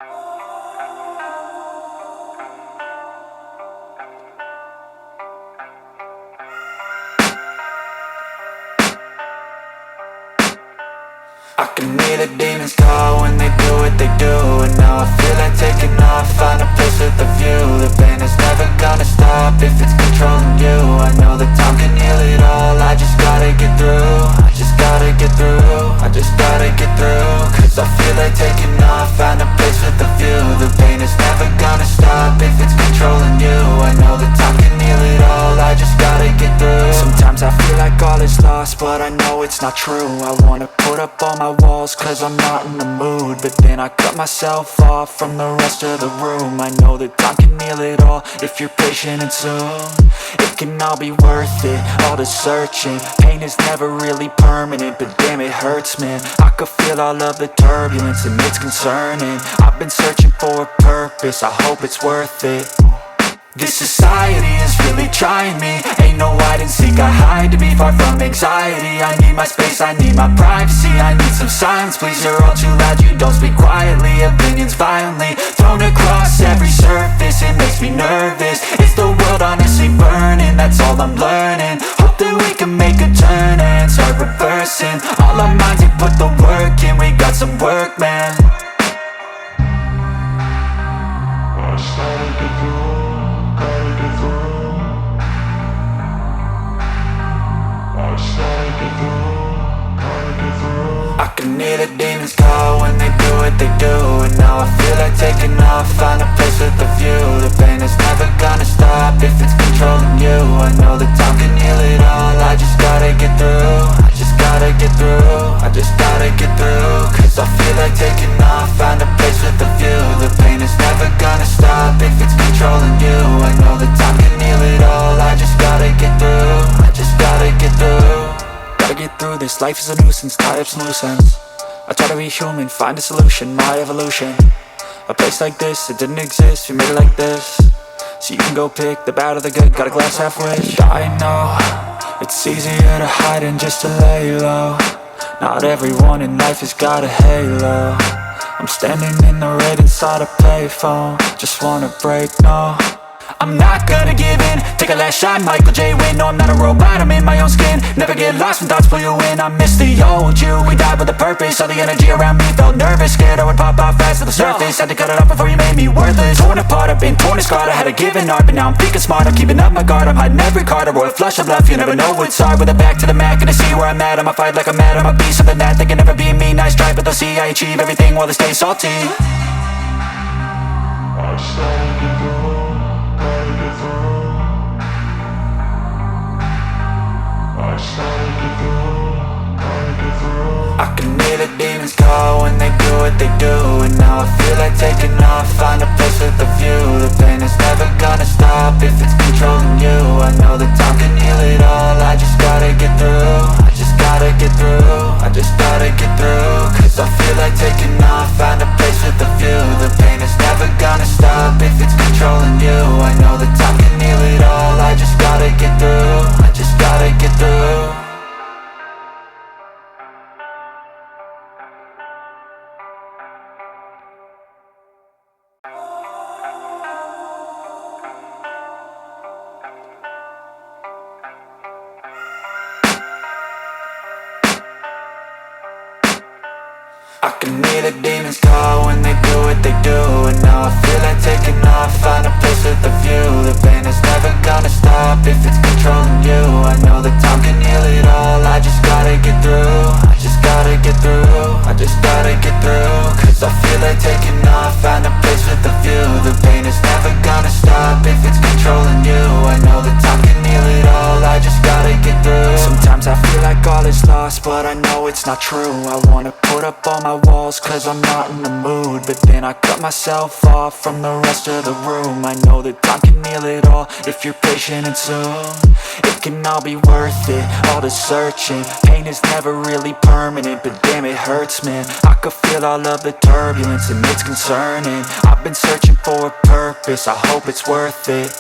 I can hear the demons call when they do what they do. And now I feel like taking off, find a place with a view. The pain is never gonna stop if it's controlling you. I know that time can heal it all, I just gotta get through. I just gotta get through, I just gotta get through. Cause I feel like taking off, find a place with a view. The pain is never gonna stop if it's controlling you. I know that time can heal it all, I just gotta get through. Sometimes I feel like all is lost, but I know it's not true. I wanna put up all my walls cause I'm not in the mood, but then I cut myself off from the rest of the room. I know that time can heal it all if you're patient and soon it can all be worth it, all the searching. Pain is never really permanent, but damn it hurts, man. I could feel all of the turbulence and it's concerning. I've been searching for a purpose, I hope it's worth it. This society is really trying me. Ain't no hide and seek, I hide to be far from anxiety. I need my space, I need my privacy. I need some silence, please, you're all too loud. You don't speak quietly, opinions violently thrown across every surface. It makes me nervous, it's the world honestly burning. That's all I'm learning, hope that we can make a turn and start reversing. All our minds, they put the work in, we got some work, man. I can hear the demons call when they do what they do. And now I feel like taking off, find a place with a view. The pain is never gonna stop if it's controlling you. I know that time can heal it all, I just gotta get through. I just gotta get through, I just gotta get through. Cause I feel like taking off, find a place with a view. The pain is never gonna stop if it's controlling you. I know that time can heal it all, I just gotta get through. I just gotta get through. Gotta get through this, life is a nuisance, tie up some loose ends. I try to be human, find a solution, my evolution. A place like this, it didn't exist, we made it like this. So you can go pick the bad or the good, got a glass half wish. I know, it's easier to hide than just to lay low. Not everyone in life has got a halo. I'm standing in the red inside a payphone, just wanna break, no. I'm not gonna give in, take a last shot, Michael J. Win. No, I'm not a robot, I'm in my own skin. Never get lost when thoughts pull you in. I miss the old you, we died with a purpose. All the energy around me felt nervous, scared I would pop off fast to the surface. Had to cut it off before you made me worthless. Torn apart, I've been torn and scarred. I had a given art, but now I'm thinking smart. I'm keeping up my guard, I'm hiding every card. A royal flush of love, you never know what's hard. With a back to the mat, gonna see where I'm at. I'ma fight like I'm mad, I'ma be something that they can never be me. Nice try, but they'll see I achieve everything while they stay salty. I can hear the demons call when they do what they do. And now I feel like taking off, find a place with a view. The pain is never gonna stop if it's controlling you. I know that time can heal it all, I just gotta get through. I just gotta get through, I just gotta get through. Cause I feel like taking off, find a place with a view. The pain is never gonna stop if it's controlling you. I know that time can heal it all, I just gotta get through. I just gotta get through. I can hear the demons call when they do what they do. And now I feel like taking off, find a place with a view. The pain is never gonna stop if it's controlling you. I know that time can heal it all, I just gotta get through. I just gotta get through, I just gotta get through. Cause I feel like taking off, find a place with a view. The pain is never gonna stop if it's controlling you. I know that time can heal it all, I just gotta get through. Sometimes I feel like all is lost, but I know it's not true. I wanna put up all my walls cause I'm not in the mood, but then I cut myself off from the rest of the room. I know that time can heal it all if you're patient and soon it can all be worth it, all the searching. Pain is never really permanent, but damn it hurts, man. I could feel all of the turbulence and it's concerning. I've been searching for a purpose, I hope it's worth it.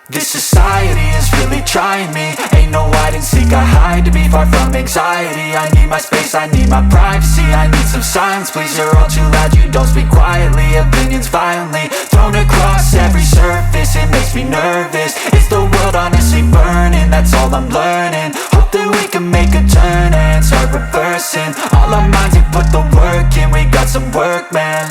This society is really trying me. Ain't no hide and seek, I hide to be far from anxiety. I need my space, I need my privacy. I need some silence, please, you're all too loud. You don't speak quietly, opinions violently thrown across every surface. It makes me nervous. Is the world honestly burning? That's all I'm learning. Hope that we can make a turn and start reversing all our minds and put the work in. We got some work, man.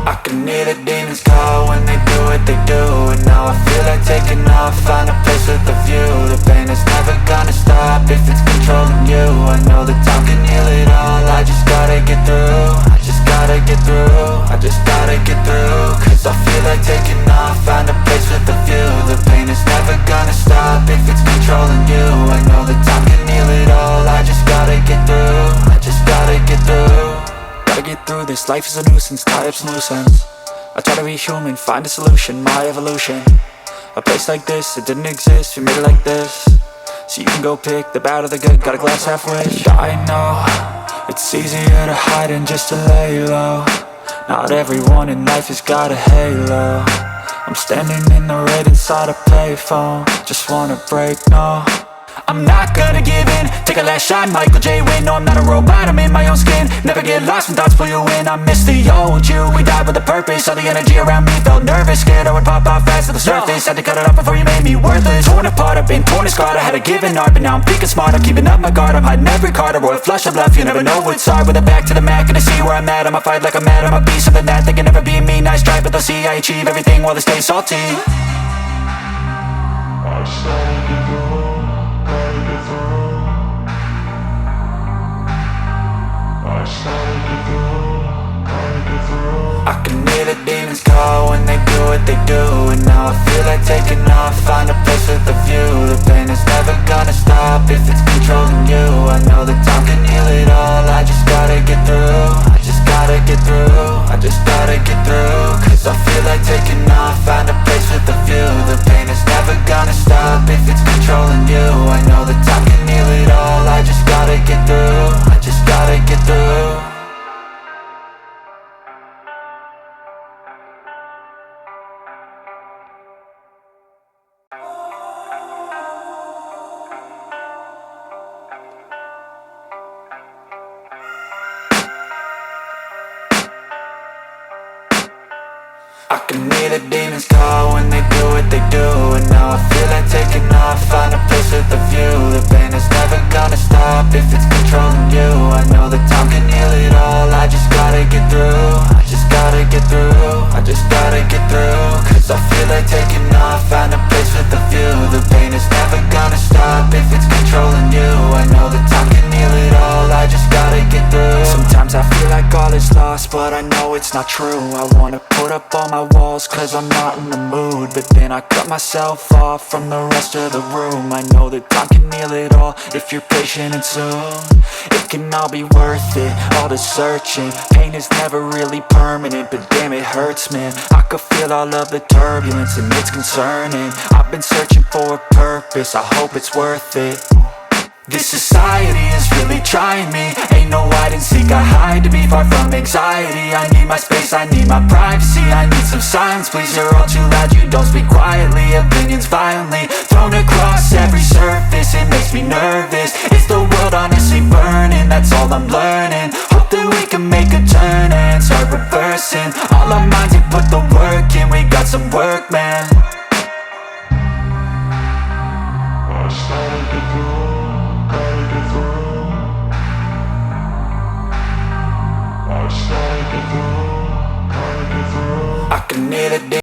I can hear the demons call when they do what they do. And now I feel like taking off, find a place with a view. The pain is never gonna stop if it's controlling you. I know that time can heal it all. I just gotta get through. I just gotta get through. I just gotta get through. Cause I feel like taking off, find a place with a view. The pain is never gonna stop if it's controlling you. I know that time can heal it all. I just gotta get through. I just gotta get through. Gotta get through this, life is a nuisance, tie up some loose ends. I try to be human, find a solution, my evolution. A place like this, it didn't exist, we made it like this. So you can go pick the bad or the good, got a glass half wish. I know, it's easier to hide than just to lay low. Not everyone in life has got a halo. I'm standing in the red inside a payphone. Just wanna break, no, I'm not gonna give in. Take a last shot, Michael J. Win. No, I'm not a robot, I'm in my own skin. Never get lost when thoughts pull you in. I miss the old you, we died with a purpose. All the energy around me felt nervous. Scared I would pop out fast to the surface. Had to cut it off before you made me worthless. Torn apart, I've been torn and scarred. I had a given art, but now I'm thinking smart. I'm keeping up my guard, I'm hiding every card. A royal flush of bluff, you never know what's hard. With a back to the mat, gonna see where I'm at. I'ma fight like I'm mad, I'ma be something that they can never be me. Nice try, but they'll see I achieve everything while they stay salty. I started to go. I can hear the demons call when they do what they do. And now I feel like taking off, find a place with a view. The pain is never gonna stop if it's controlling you. I know that time can heal it all. I just gotta get through. I just gotta get through. I just gotta get through. Cause I feel like taking off, find a place with a view. The pain is never gonna stop if it's controlling you. I know that time can heal it all. I just gotta get through. I just gotta get through. I can hear the demons call when they do what they do. And now I feel like taking off, find a place with a view. The pain is never gonna stop if it's controlling you. I know that time can heal it all. I just gotta get through. I just gotta get through. I just gotta get through. Cause I feel like taking off, find a place with a view. The pain is never gonna stop if it's controlling you. I know that time can heal it all. I just gotta get through. Sometimes I feel like all is lost, but I know it's not true. I wanna put up all my walls cause I'm not in the mood. But then I cut myself off from the rest of the room. I know that time can heal it all if you're patient and soon. It can all be worth it, all the searching. Pain is never really permanent, but damn it hurts, man. I could feel all of the turbulence and it's concerning. I've been searching for a purpose, I hope it's worth it. This society is really trying me. Ain't no hide and seek, I hide to be far from anxiety. I need my space, I need my privacy. I need some silence, please, you're all too loud. You don't speak quietly, opinions violently thrown across every surface. It makes me nervous. Is the world honestly burning? That's all I'm learning. Hope that we can make a turn and start reversing all our minds and put the work in. We got some work, man. I started to go. I can hear the